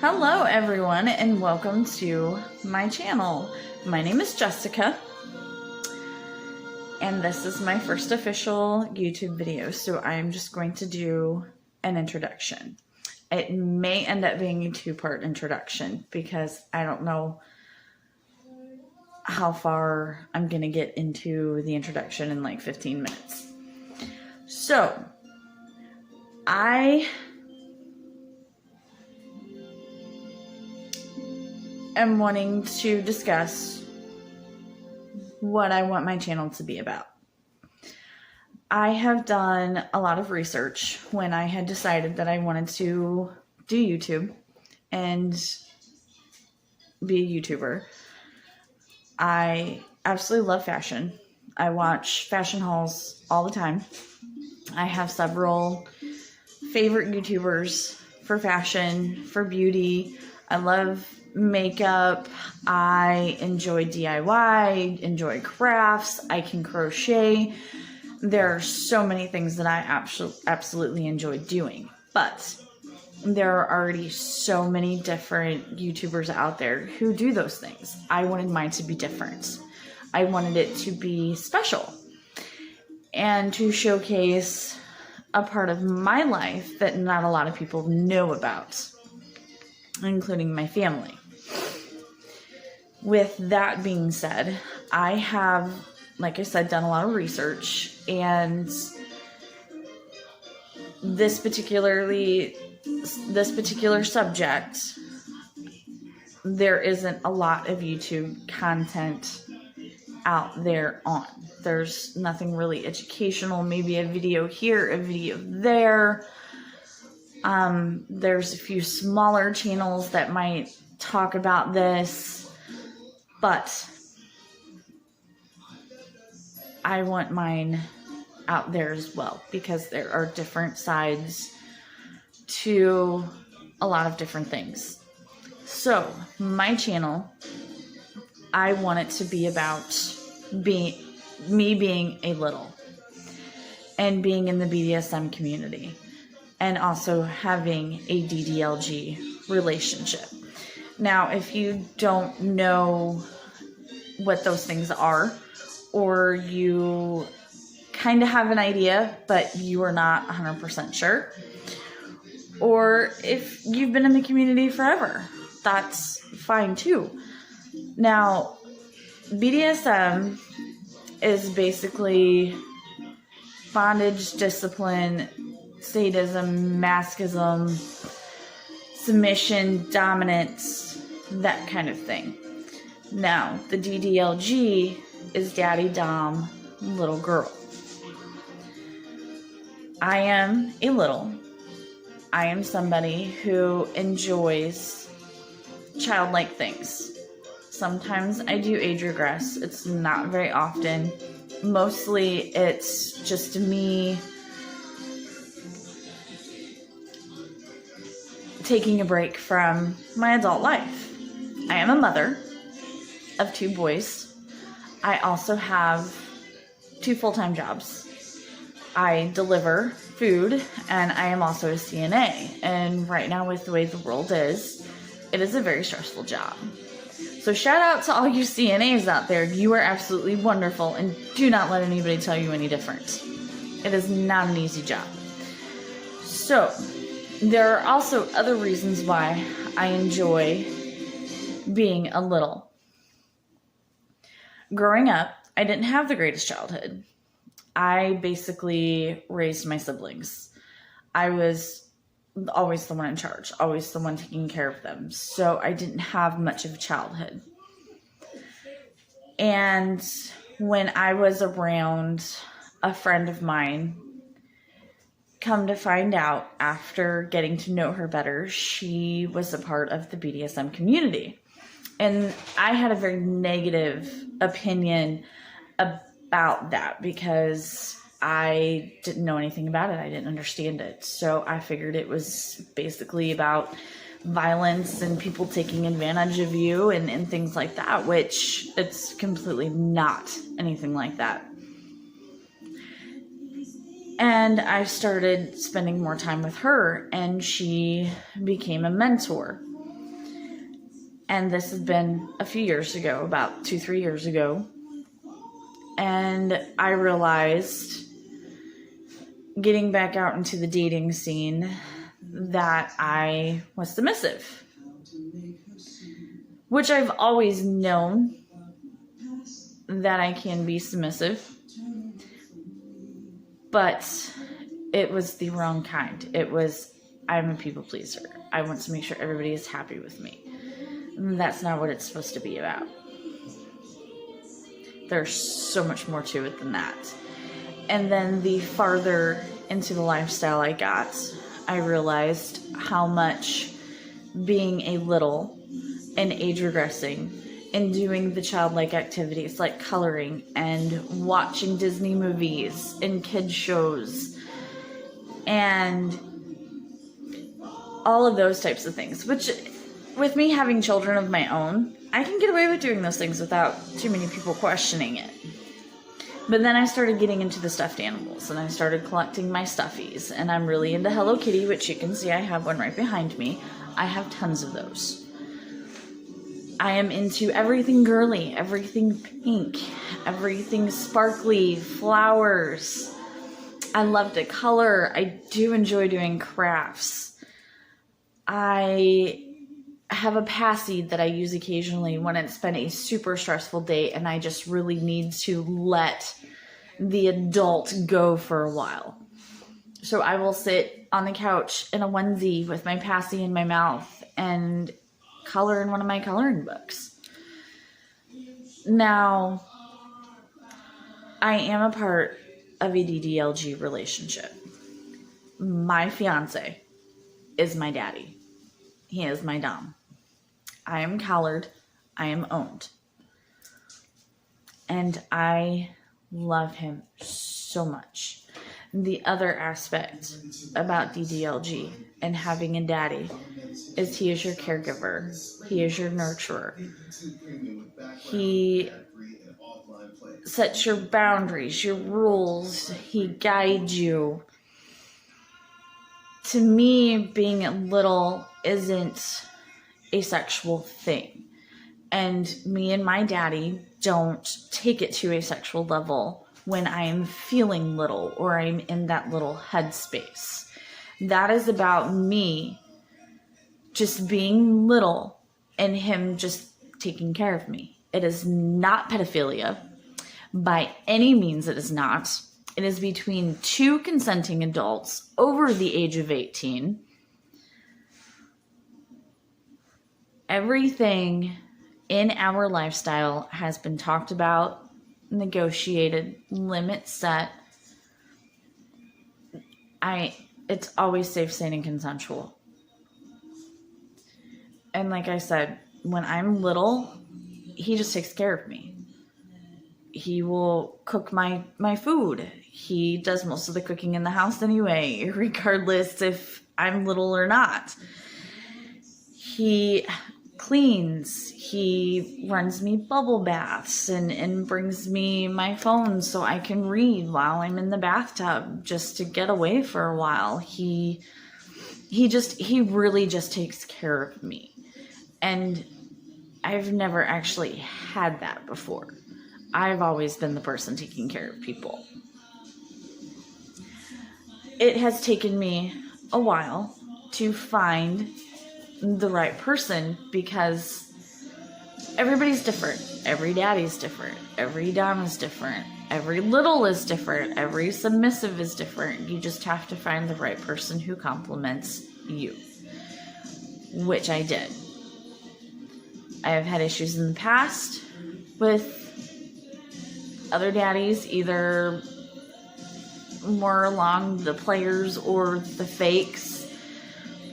Hello everyone and welcome to my channel. My name is Jessica and this is my first official YouTube video, so I'm just going to do an introduction. It may end up being a two-part introduction because I don't know how far I'm gonna get into the introduction in like 15 minutes. So I am wanting to discuss what I want my channel to be about. I have done a lot of research when I had decided that I wanted to do YouTube and be a YouTuber. I absolutely love fashion. I watch fashion hauls all the time. I have several favorite YouTubers for fashion, for beauty. I love makeup. I enjoy DIY, enjoy crafts. I can crochet. There are so many things that I absolutely enjoy doing, but there are already so many different YouTubers out there who do those things. I wanted mine to be different. I wanted it to be special and to showcase a part of my life that not a lot of people know about, including my family. With that being said, I have, like I said, done a lot of research, and this particular subject, there isn't a lot of YouTube content out there on. There's nothing really educational, maybe a video here, a video there. There's a few smaller channels that might talk about this, but I want mine out there as well because there are different sides to a lot of different things. So my channel, I want it to be about me being a little and being in the BDSM community and also having a ddlg relationship. Now, if you don't know what those things are, or you kind of have an idea, but you are not 100% sure, or if you've been in the community forever, that's fine too. Now, BDSM is basically bondage, discipline, sadism, masochism, submission, dominance, that kind of thing. Now, the ddlg is daddy dom, little girl. I am a little. I am somebody who enjoys childlike things. Sometimes I do age regress. It's not very often. Mostly it's just me taking a break from my adult life. I am a mother of 2 boys. I also have 2 full-time jobs. I deliver food, and I am also a CNA. And right now, with the way the world is, it is a very stressful job. So shout out to all you CNAs out there. You are absolutely wonderful, and do not let anybody tell you any different. It is not an easy job. So there are also other reasons why I enjoy being a little. Growing up, I didn't have the greatest childhood. I basically raised my siblings. I was always the one in charge, always the one taking care of them. So I didn't have much of a childhood. And when I was around a friend of mine, come to find out after getting to know her better, she was a part of the BDSM community. And I had a very negative opinion about that because I didn't know anything about it. I didn't understand it. So I figured it was basically about violence and people taking advantage of you and things like that, which it's completely not anything like that. And I started spending more time with her, and she became a mentor. And this had been a few years ago, about 2-3 years ago. And I realized, getting back out into the dating scene, that I was submissive. Which I've always known that I can be submissive. But it was the wrong kind. It was, I'm a people pleaser. I want to make sure everybody is happy with me. And that's not what it's supposed to be about. There's so much more to it than that. And then the farther into the lifestyle I got, I realized how much being a little and age regressing and doing the childlike activities like coloring and watching Disney movies and kids shows and all of those types of things, which with me having children of my own, I can get away with doing those things without too many people questioning it. But then I started getting into the stuffed animals, and I started collecting my stuffies, and I'm really into Hello Kitty, which you can see I have one right behind me. I have tons of those. I am into everything girly, everything pink, everything sparkly, flowers. I love to color. I do enjoy doing crafts. I have a passy that I use occasionally when it's been a super stressful day and I just really need to let the adult go for a while. So I will sit on the couch in a onesie with my passy in my mouth and color in one of my coloring books. Now, I am a part of a ddlg relationship. My fiance is my daddy. He is my dom. I am collared. I am owned. And I love him so much. The other aspect about ddlg and having a daddy is he is your caregiver. He is your nurturer. He sets your boundaries, your rules. He guides you. To me, being little isn't a sexual thing. And me and my daddy don't take it to a sexual level when I'm feeling little or I'm in that little headspace. That is about me just being little and him just taking care of me. It is not pedophilia. By any means, it is not. It is between two consenting adults over the age of 18. Everything in our lifestyle has been talked about, negotiated, limits set. It's always safe, sane, and consensual. And like I said, when I'm little, he just takes care of me. He will cook my food. He does most of the cooking in the house anyway, regardless if I'm little or not. He cleans. He runs me bubble baths and brings me my phone so I can read while I'm in the bathtub just to get away for a while. He really just takes care of me. And I've never actually had that before. I've always been the person taking care of people. It has taken me a while to find the right person because everybody's different. Every daddy's different. Every dom is different. Every little is different. Every submissive is different. You just have to find the right person who complements you, which I did. I have had issues in the past with other daddies, either more along the players or the fakes,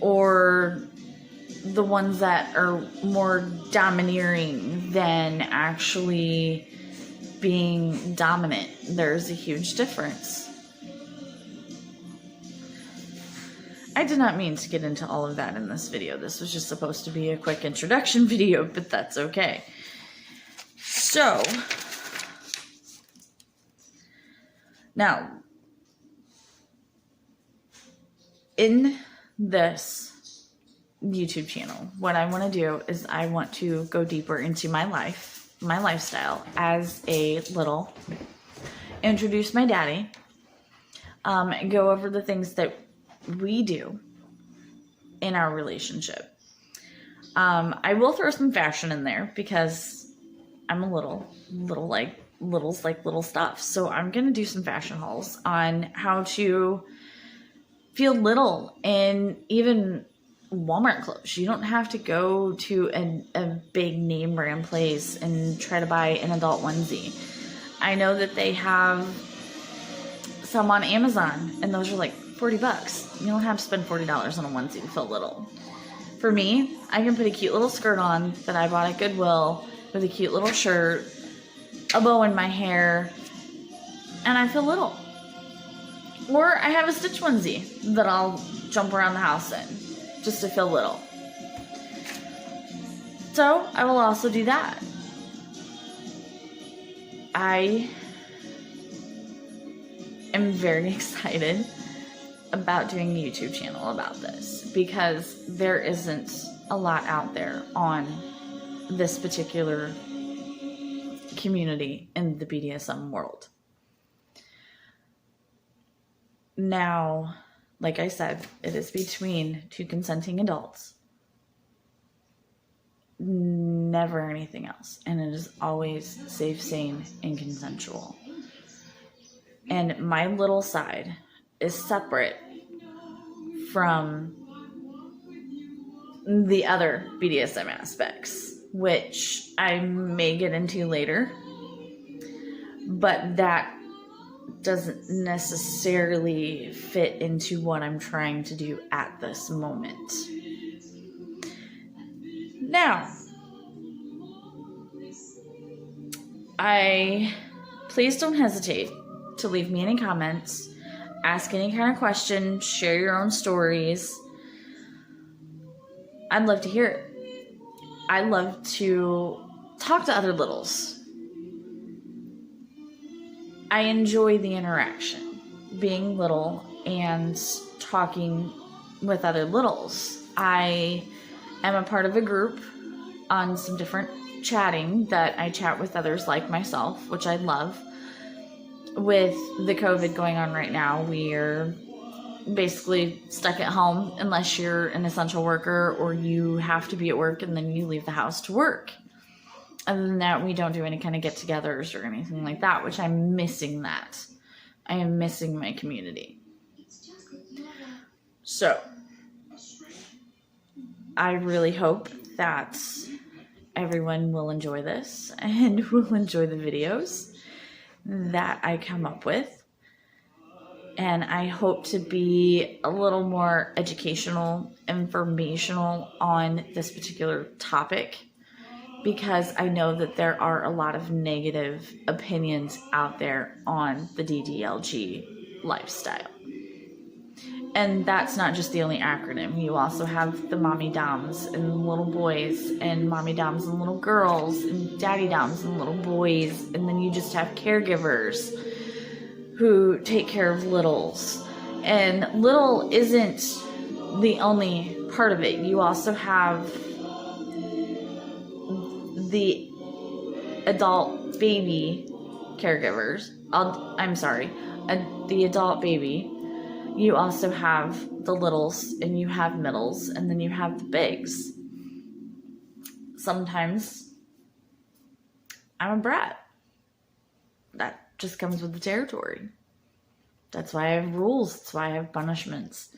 or the ones that are more domineering than actually being dominant. There's a huge difference. I did not mean to get into all of that in this video. This was just supposed to be a quick introduction video, but that's okay. So, now, in this YouTube channel. What I want to do is I want to go deeper into my life, my lifestyle as a little, introduce my daddy, go over the things that we do in our relationship. I will throw some fashion in there because I'm a little like little stuff. So I'm going to do some fashion hauls on how to feel little in even Walmart clothes. You don't have to go to a big name brand place and try to buy an adult onesie. I know that they have some on Amazon, and those are like $40. You don't have to spend $40 on a onesie to feel little. For me, I can put a cute little skirt on that I bought at Goodwill with a cute little shirt, a bow in my hair, and I feel little. Or I have a stitch onesie that I'll jump around the house in just to feel little. So I will also do that. I am very excited about doing a YouTube channel about this because there isn't a lot out there on this particular community in the BDSM world. Now, like I said, it is between two consenting adults. Never anything else. And it is always safe, sane, and consensual. And my little side is separate from the other BDSM aspects, which I may get into later. But that doesn't necessarily fit into what I'm trying to do at this moment. Now, please don't hesitate to leave me any comments, ask any kind of question, share your own stories. I'd love to hear it. I love to talk to other littles. I enjoy the interaction, being little and talking with other littles. I am a part of a group on some different chatting that I chat with others like myself, which I love. With the COVID going on right now, we're basically stuck at home unless you're an essential worker or you have to be at work and then you leave the house to work. Other than that, we don't do any kind of get-togethers or anything like that, which I'm missing that. I am missing my community. So, I really hope that everyone will enjoy this and will enjoy the videos that I come up with. And I hope to be a little more educational, informational on this particular topic, because I know that there are a lot of negative opinions out there on the ddlg lifestyle. And that's not just the only acronym. You also have the mommy doms and little boys, and mommy doms and little girls, and daddy doms and little boys, and then you just have caregivers who take care of littles. And little isn't the only part of it. You also have the adult baby caregivers. The adult baby. You also have the littles, and you have middles, and then you have the bigs. Sometimes I'm a brat. That just comes with the territory. That's why I have rules. That's why I have punishments.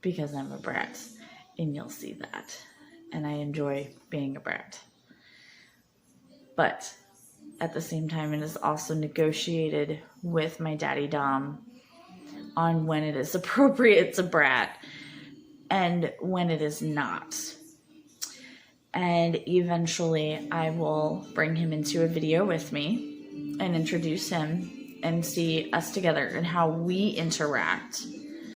Because I'm a brat. And you'll see that. And I enjoy being a brat. But at the same time, it is also negotiated with my daddy dom on when it is appropriate to brat and when it is not. And eventually I will bring him into a video with me and introduce him and see us together and how we interact